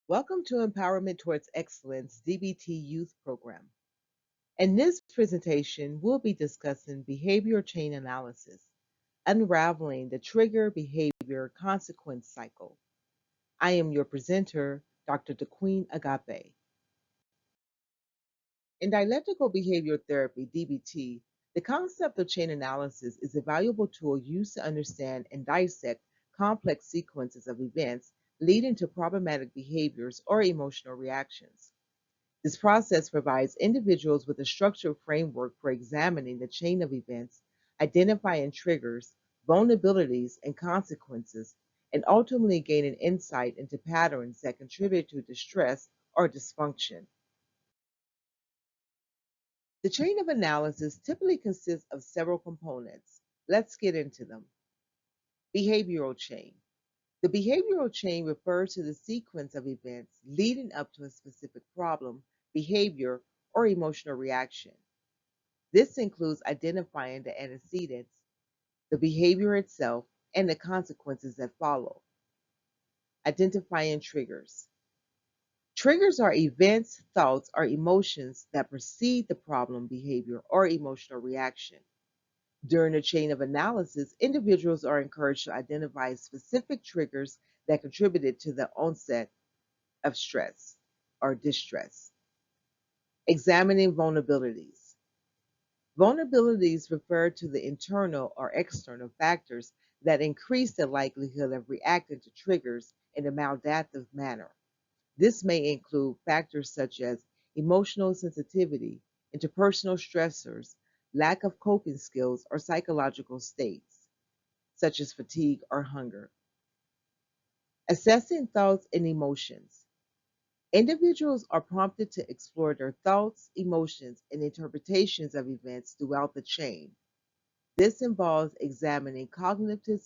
Welcome to Empowerment Towards Excellence DBT Youth Program. In this presentation, we'll be discussing behavior chain analysis, unraveling the trigger behavior consequence cycle. I am your presenter, Dr. DeQueen Agape. In dialectical behavior therapy, DBT, the concept of chain analysis is a valuable tool used to understand and dissect complex sequences of events leading to problematic behaviors or emotional reactions. This process provides individuals with a structured framework for examining the chain of events, identifying triggers, vulnerabilities, and consequences, and ultimately gaining insight into patterns that contribute to distress or dysfunction. The chain of analysis typically consists of several components. Let's get into them. Behavioral chain. The behavioral chain refers to the sequence of events leading up to a specific problem, behavior, or emotional reaction. This includes identifying the antecedents, the behavior itself, and the consequences that follow. Identifying triggers. Triggers are events, thoughts, or emotions that precede the problem, behavior, or emotional reaction. During the chain of analysis, individuals are encouraged to identify specific triggers that contributed to the onset of stress or distress. Examining vulnerabilities. Vulnerabilities refer to the internal or external factors that increase the likelihood of reacting to triggers in a maladaptive manner. This may include factors such as emotional sensitivity, interpersonal stressors, lack of coping skills, or psychological states, such as fatigue or hunger. Assessing thoughts and emotions. Individuals are prompted to explore their thoughts, emotions, and interpretations of events throughout the chain. This involves examining cognitive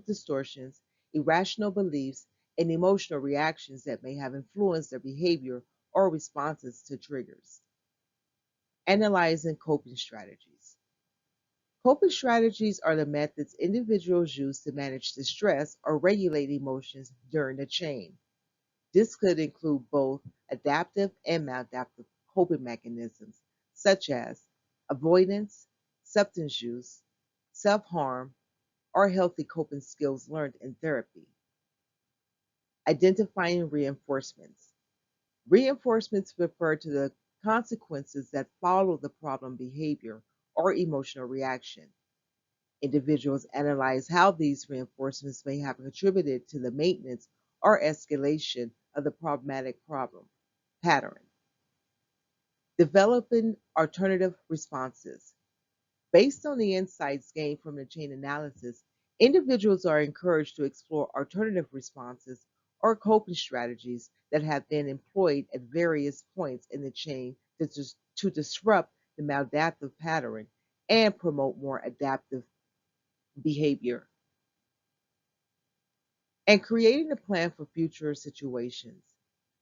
distortions, irrational beliefs, and emotional reactions that may have influenced their behavior or responses to triggers. Analyzing coping strategies. Coping strategies are the methods individuals use to manage distress or regulate emotions during the chain. This could include both adaptive and maladaptive coping mechanisms, such as avoidance, substance use, self harm, or healthy coping skills learned in therapy. Identifying reinforcements. Reinforcements refer to the consequences that follow the problem behavior or emotional reaction. Individuals analyze how these reinforcements may have contributed to the maintenance or escalation of the problematic problem pattern. Developing alternative responses. Based on the insights gained from the chain analysis, individuals are encouraged to explore alternative responses or coping strategies that have been employed at various points in the chain to disrupt the maladaptive pattern and promote more adaptive behavior. And creating a plan for future situations.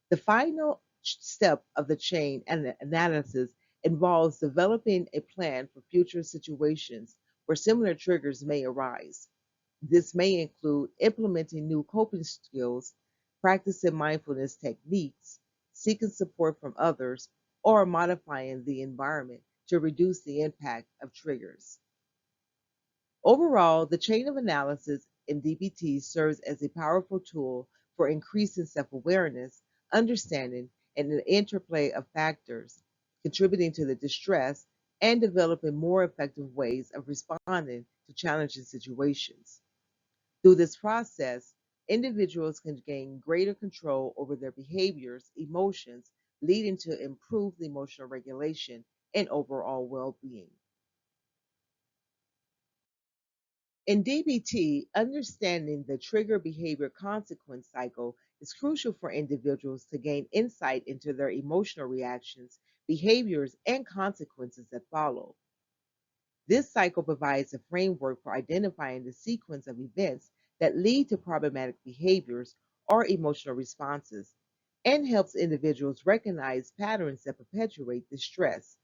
The final step of the chain and analysis involves developing a plan for future situations where similar triggers may arise. This may include implementing new coping skills, practicing mindfulness techniques, seeking support from others, or modifying the environment to reduce the impact of triggers. Overall, the chain of analysis in DBT serves as a powerful tool for increasing self awareness, understanding, and the interplay of factors contributing to the distress and developing more effective ways of responding to challenging situations. Through this process, individuals can gain greater control over their behaviors, emotions, leading to improved emotional regulation and overall well being. In DBT, understanding the trigger behavior consequence cycle is crucial for individuals to gain insight into their emotional reactions, behaviors, and consequences that follow. This cycle provides a framework for identifying the sequence of events that lead to problematic behaviors or emotional responses and helps individuals recognize patterns that perpetuate distress.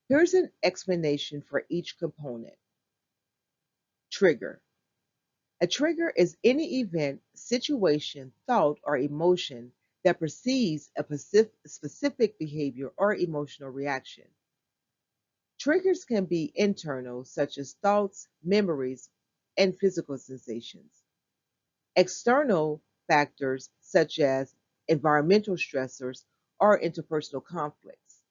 Here's an explanation for each component. Trigger. A trigger is any event, situation, thought, or emotion that precedes a specific behavior or emotional reaction. Triggers can be internal, such as thoughts, memories, and physical sensations. External factors, such as environmental stressors or interpersonal conflicts.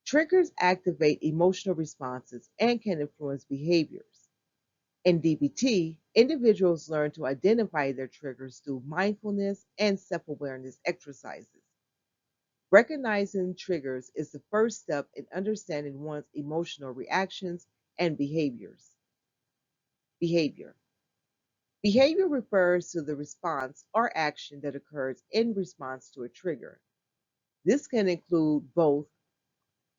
Triggers activate emotional responses and can influence behaviors. In DBT, individuals learn to identify their triggers through mindfulness and self awareness exercises. Recognizing triggers is the first step in understanding one's emotional reactions and behaviors. Behavior. Behavior refers to the response or action that occurs in response to a trigger. This can include both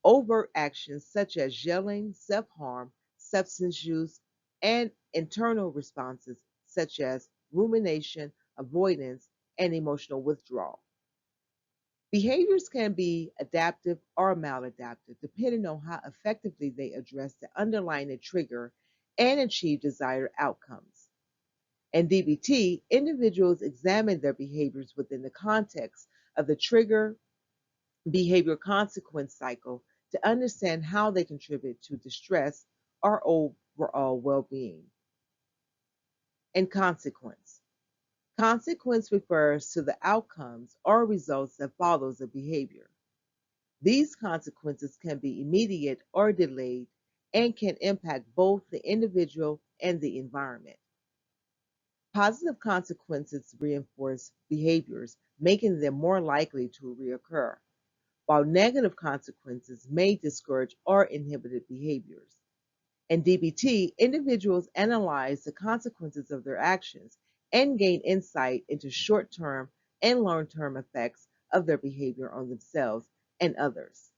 overt actions such as yelling, self harm, substance use, and internal responses such as rumination, avoidance, and emotional withdrawal. Behaviors can be adaptive or maladaptive, depending on how effectively they address the underlying trigger and achieve desired outcomes. In DBT, individuals examine their behaviors within the context of the trigger behavior consequence cycle to understand how they contribute to distress or overall well being. And consequence. Consequence refers to the outcomes or results that follows a behavior. These consequences can be immediate or delayed and can impact both the individual and the environment. Positive consequences reinforce behaviors, making them more likely to reoccur, while negative consequences may discourage or inhibit behaviors. In DBT, individuals analyze the consequences of their actions and gain insight into short term and long term effects of their behavior on themselves and others.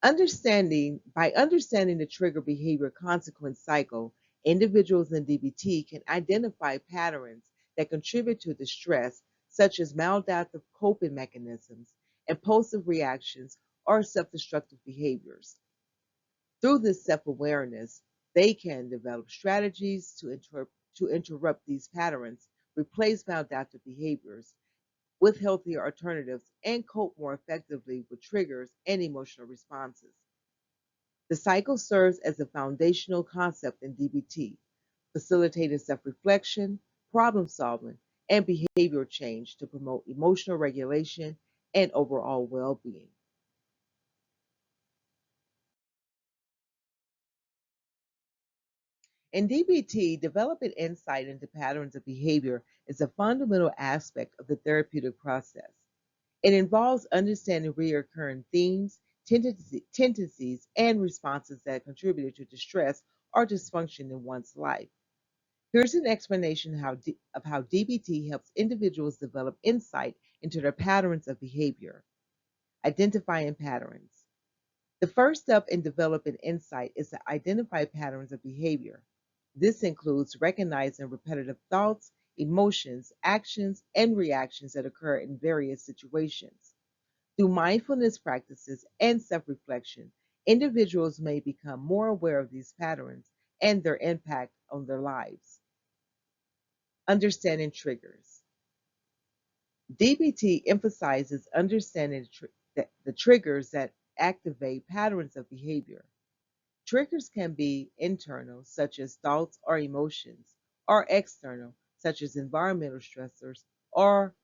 By understanding the trigger behavior consequence cycle, individuals in DBT can identify patterns that contribute to distress, such as maladaptive coping mechanisms, impulsive reactions, or self-destructive behaviors. Through this self-awareness, they can develop strategies to interrupt these patterns, replace maladaptive behaviors with healthier alternatives, and cope more effectively with triggers and emotional responses. The cycle serves as a foundational concept in DBT, facilitating self reflection, problem solving, and behavioral change to promote emotional regulation and overall well being. In DBT, developing insight into patterns of behavior is a fundamental aspect of the therapeutic process. It involves understanding recurring themes, tendencies, and responses that contribute to distress or dysfunction in one's life. Here's an explanation of how DBT helps individuals develop insight into their patterns of behavior. Identifying patterns. The first step in developing insight is to identify patterns of behavior. This includes recognizing repetitive thoughts, emotions, actions, and reactions that occur in various situations. Through mindfulness practices and self reflection, individuals may become more aware of these patterns and their impact on their lives. Understanding triggers. DBT emphasizes understanding the triggers that activate patterns of behavior. Triggers can be internal, such as thoughts or emotions, or external, such as environmental stressors or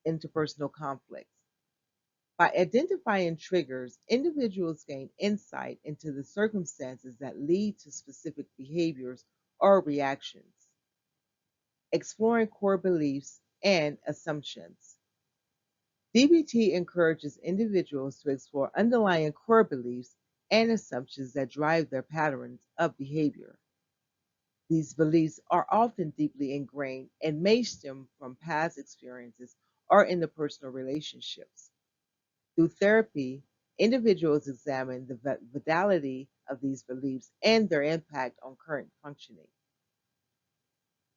interpersonal conflicts. By identifying triggers, individuals gain insight into the circumstances that lead to specific behaviors or reactions, exploring core beliefs and assumptions. DBT encourages individuals to explore underlying core beliefs and assumptions that drive their patterns of behavior. These beliefs are often deeply ingrained and may stem from past experiences or interpersonal relationships. Through therapy, individuals examine the validity of these beliefs and their impact on current functioning.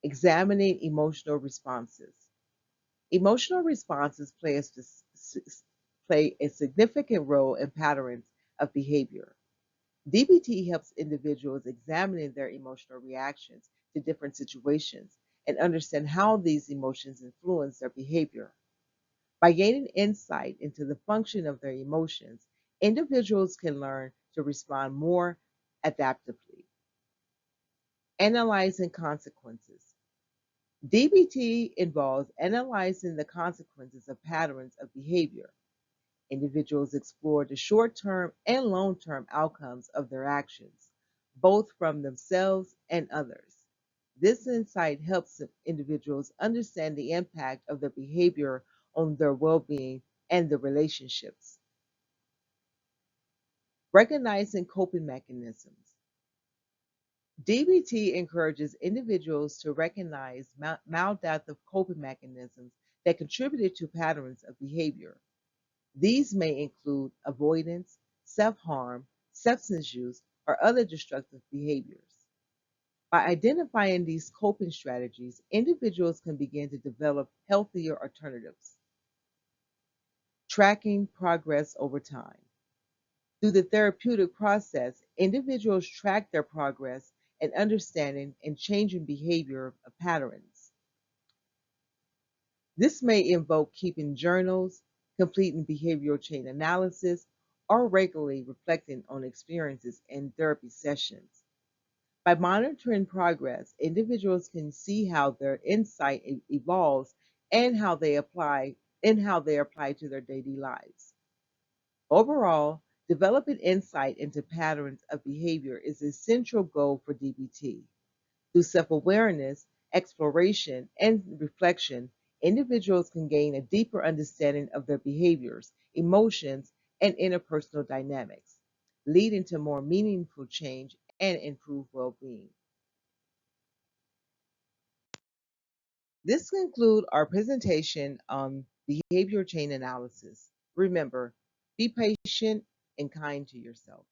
Examining emotional responses. Emotional responses play a significant role in patterns of behavior. DBT helps individuals examine their emotional reactions to different situations and understand how these emotions influence their behavior. By gaining insight into the function of their emotions, individuals can learn to respond more adaptively. Analyzing consequences. DBT involves analyzing the consequences of patterns of behavior. Individuals explore the short term and long term outcomes of their actions, both from themselves and others. This insight helps individuals understand the impact of their behavior on their well being and their relationships. Recognizing coping mechanisms. DBT encourages individuals to recognize maladaptive coping mechanisms that contributed to patterns of behavior. These may include avoidance, self harm, substance use, or other destructive behaviors. By identifying these coping strategies, individuals can begin to develop healthier alternatives. Tracking progress over time. Through the therapeutic process, individuals track their progress and understanding and changing behavior of patterns. This may involve keeping journals, completing behavioral chain analysis, or regularly reflecting on experiences in therapy sessions. By monitoring progress, individuals can see how their insight evolves and how they apply to their daily lives. Overall, developing insight into patterns of behavior is a central goal for DBT. Through self awareness, exploration, and reflection, individuals can gain a deeper understanding of their behaviors, emotions, and interpersonal dynamics, leading to more meaningful change and improved well being. This concludes our presentation on behavior chain analysis. Remember, be patient and kind to yourself.